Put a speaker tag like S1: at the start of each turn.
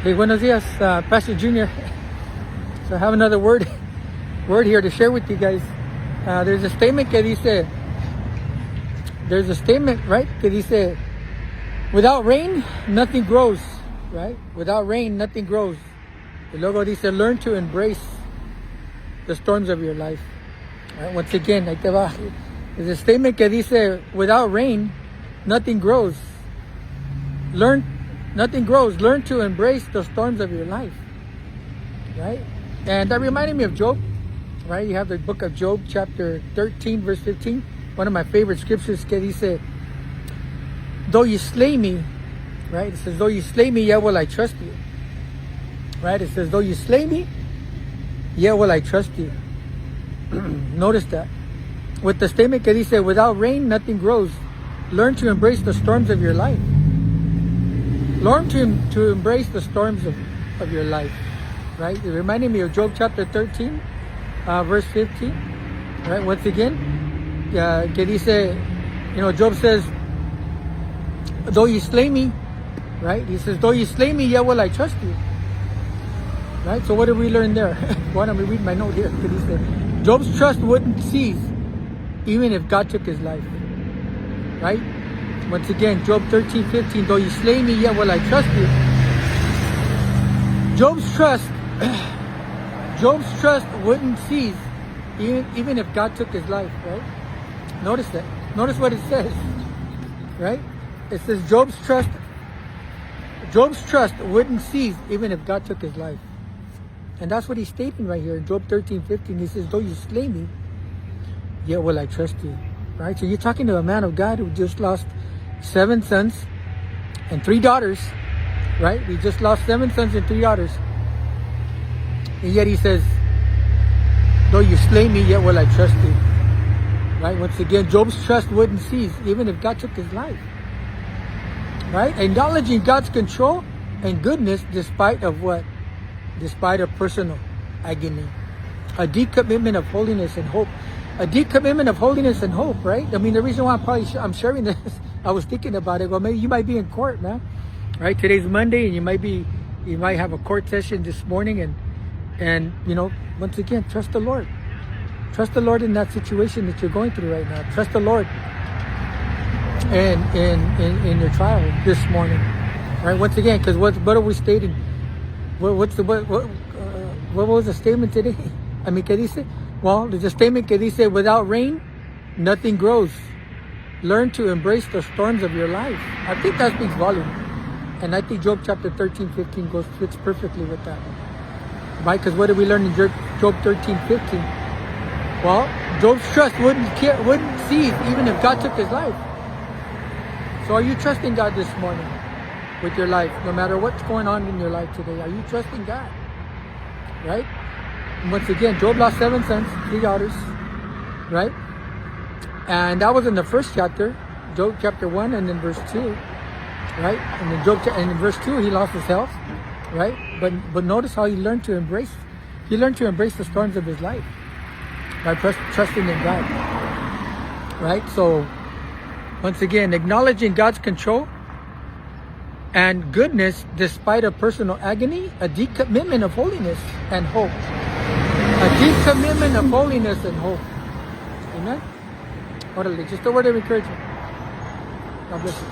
S1: Hey, buenos dias, Pastor Junior. So I have another word here to share with you guys. There's a statement, right? Que dice, without rain, nothing grows, right? Without rain, nothing grows. Y luego dice, learn to embrace the storms of your life. Right? Once again, ahí te va. There's a statement que dice, without rain, nothing grows. Nothing grows. Learn to embrace the storms of your life. Right? And that reminded me of Job. Right? You have the book of Job, chapter 13, verse 15. One of my favorite scriptures que dice, though you slay me, right? It says, though you slay me, yet will I trust you. Right? It says, though you slay me, yet will I trust you. Notice that. With the statement que dice, without rain, nothing grows. Learn to embrace the storms of your life. Learn to embrace the storms of your life. Right? It reminded me of Job chapter 13, verse 15. Right? Once again, que dice, Job says, though you slay me, right? He says, though you slay me, yet will I trust you. Right? So what did we learn there? Why don't we read my note here? He said, Job's trust wouldn't cease even if God took his life. Right? Once again, Job 13:15, though you slay me, yet will I trust you. Job's trust wouldn't cease even if God took his life, right? Notice that. Notice what it says, right? It says Job's trust wouldn't cease even if God took his life. And that's what he's stating right here in Job 13:15. He says, though you slay me, yet will I trust you. Right? So you're talking to a man of God who just lost 7 sons and 3 daughters. Right? He just lost 7 sons and 3 daughters. And yet he says, though you slay me, yet will I trust you. Right? Once again, Job's trust wouldn't cease even if God took his life. Right? Acknowledging God's control and goodness despite of what? Despite of personal agony. A deep commitment of holiness and hope. A deep commitment of holiness and hope, right? I mean, the reason why I'm sharing this, I was thinking about it. Well, maybe you might be in court, man. Right? Today's Monday, and you might have a court session this morning, and once again, trust the Lord. Trust the Lord in that situation that you're going through right now. Trust the Lord in your trial this morning, right? Once again, because what are we stating? What was the statement today? I mean, ¿qué dice? Well, there's a statement que dice, without rain, nothing grows. Learn to embrace the storms of your life. I think that speaks volume. And I think Job chapter 13:15 fits perfectly with that. Right? Because what did we learn in Job 13:15? Well, Job's trust wouldn't cease even if God took his life. So are you trusting God this morning with your life? No matter what's going on in your life today, are you trusting God? Right? And once again, Job lost 7 sons, 3 daughters. Right? And that was in the first chapter, Job chapter 1 and then verse 2. Right? And in verse 2, he lost his health. Right? But notice how he learned to embrace the storms of his life by trusting in God. Right? So once again, acknowledging God's control and goodness despite of personal agony, a deep commitment of holiness and hope. A deep commitment of holiness and hope. Amen? Orale, just a word of encouragement. God bless you.